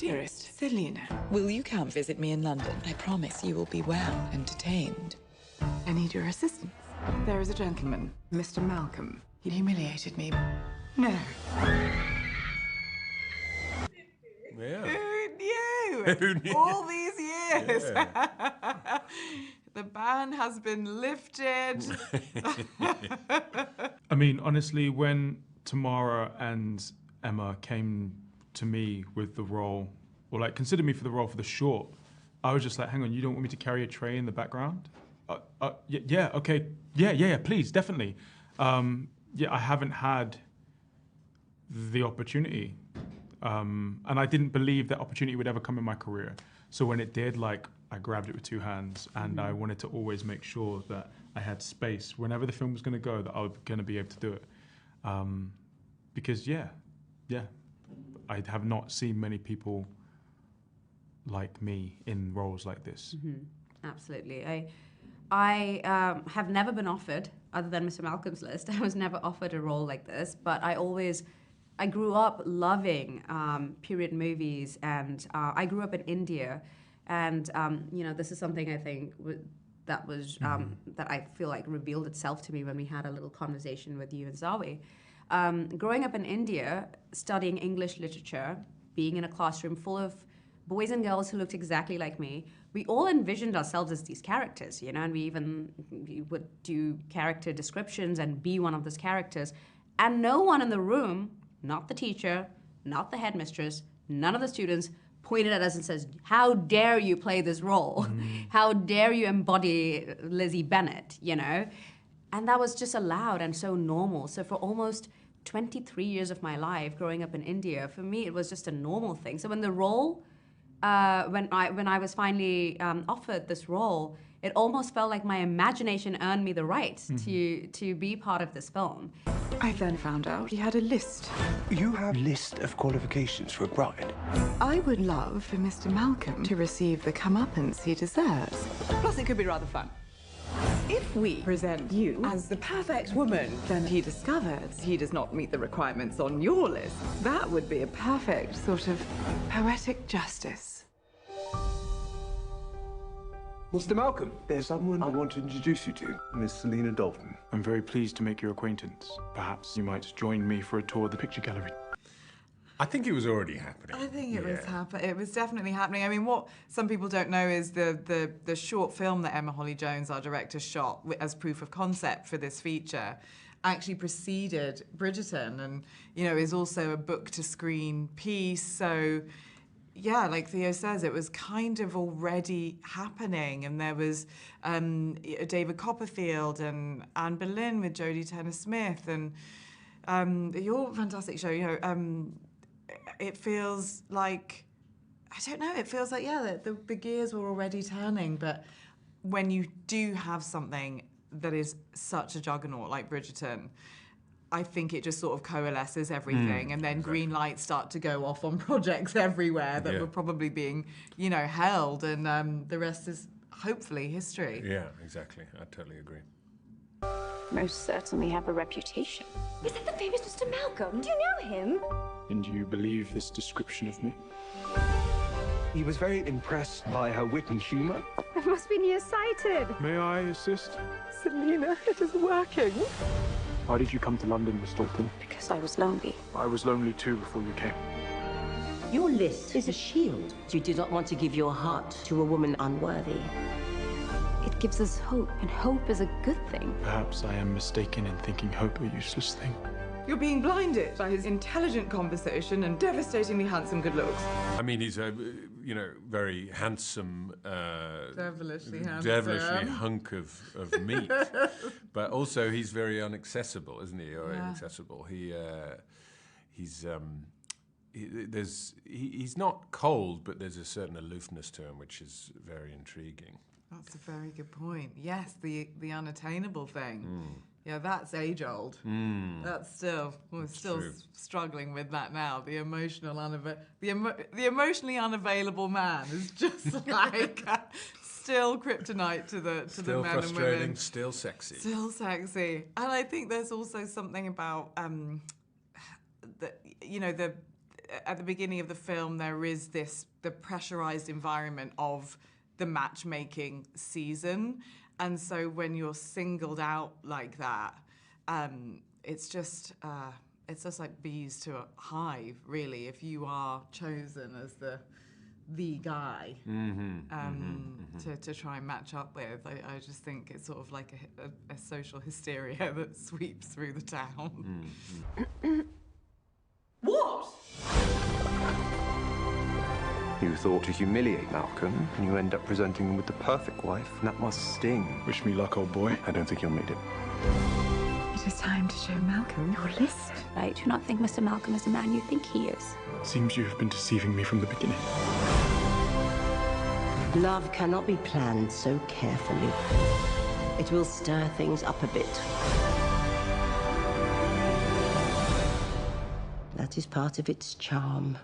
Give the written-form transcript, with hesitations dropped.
Dearest Selina, will you come visit me in London? I promise you will be well entertained. I need your assistance. There is a gentleman, Mr. Malcolm. He humiliated me. No. Yeah. Who knew? Who knew? All these years. Yeah. The ban has been lifted. I mean, honestly, when Tamara and Emma came to me with the role, or like considered me for the role for the short, I was just like, hang on, you don't want me to carry a tray in the background? Yeah, okay. Yeah, please, definitely. Yeah, I haven't had the opportunity. And I didn't believe that opportunity would ever come in my career. So when it did, like, I grabbed it with two hands, and I wanted to always make sure that I had space whenever the film was going to go, that I was going to be able to do it. Because yeah, I have not seen many people like me in roles like this. Absolutely. I have never been offered, other than Mr. Malcolm's List, I was never offered a role like this, but I grew up loving period movies, and I grew up in India, and you know, this is something I think that was that I feel like revealed itself to me when we had a little conversation with you and Zawi. Growing up in India, studying English literature, being in a classroom full of boys and girls who looked exactly like me, we all envisioned ourselves as these characters, you know, and we would do character descriptions and be one of those characters. And no one in the room, not the teacher, not the headmistress, none of the students, pointed at us and says, how dare you play this role? How dare you embody Lizzie Bennet, you know? And that was just allowed and so normal. So for almost 23 years of my life growing up in India, for me, it was just a normal thing. So when the role, when I was finally offered this role, it almost felt like my imagination earned me the right to be part of this film. I then found out he had a list. You have a list of qualifications for a bride? I would love for Mr. Malcolm to receive the comeuppance he deserves. Plus, it could be rather fun. If we present you as the perfect woman, then he discovers he does not meet the requirements on your list. That would be a perfect sort of poetic justice. Mr. Malcolm, there's someone I want to introduce you to, Miss Selina Dalton. I'm very pleased to make your acquaintance. Perhaps you might join me for a tour of the picture gallery. I think it was already happening. I think it was happening. It was definitely happening. I mean, what some people don't know is the short film that Emma Holly-Jones, our director, shot as proof of concept for this feature actually preceded Bridgerton, and you know, is also a book-to-screen piece. So yeah, like Theo says, it was kind of already happening, and there was David Copperfield and Anne Boleyn with Jodie Turner-Smith, and your fantastic show, you know, it feels like, I don't know, it feels like, yeah, the gears were already turning, but when you do have something that is such a juggernaut like Bridgerton, I think it just sort of coalesces everything, and then green lights start to go off on projects everywhere that were probably being, you know, held, and the rest is hopefully history. Yeah, exactly. I totally agree. Most certainly have a reputation. Is that the famous Mr. Malcolm? Do you know him? And you believe this description of me? He was very impressed by her wit and humour. I must be nearsighted. May I assist? Selina, it is working. Why did you come to London, Miss Dalton? Because I was lonely. I was lonely too before you came. Your list is a shield. You do not want to give your heart to a woman unworthy. It gives us hope, and hope is a good thing. Perhaps I am mistaken in thinking hope a useless thing. You're being blinded by his intelligent conversation and devastatingly handsome good looks. I mean, he's a, you know, very handsome, Devilishly handsome. devilishly hunk of meat. But also, he's very inaccessible, isn't he? Or inaccessible. He's not cold, but there's a certain aloofness to him, which is very intriguing. That's a very good point. Yes, the unattainable thing. Yeah, that's age-old. That's still, we're still struggling with that now. The emotional, the emotionally unavailable man is just like still kryptonite to the still men and women. Still sexy. Still sexy. And I think there's also something about you know, at the beginning of the film, there is the pressurized environment of the matchmaking season. And so when you're singled out like that, it's just like bees to a hive, really, if you are chosen as the guy to try and match up with. I just think it's sort of like a social hysteria that sweeps through the town. What? You thought to humiliate Malcolm, and you end up presenting him with the perfect wife, and that must sting. Wish me luck, old boy. I don't think you'll need it. It is time to show Malcolm your list. I do not think Mr. Malcolm is the man you think he is. Seems you have been deceiving me from the beginning. Love cannot be planned so carefully. It will stir things up a bit. That is part of its charm.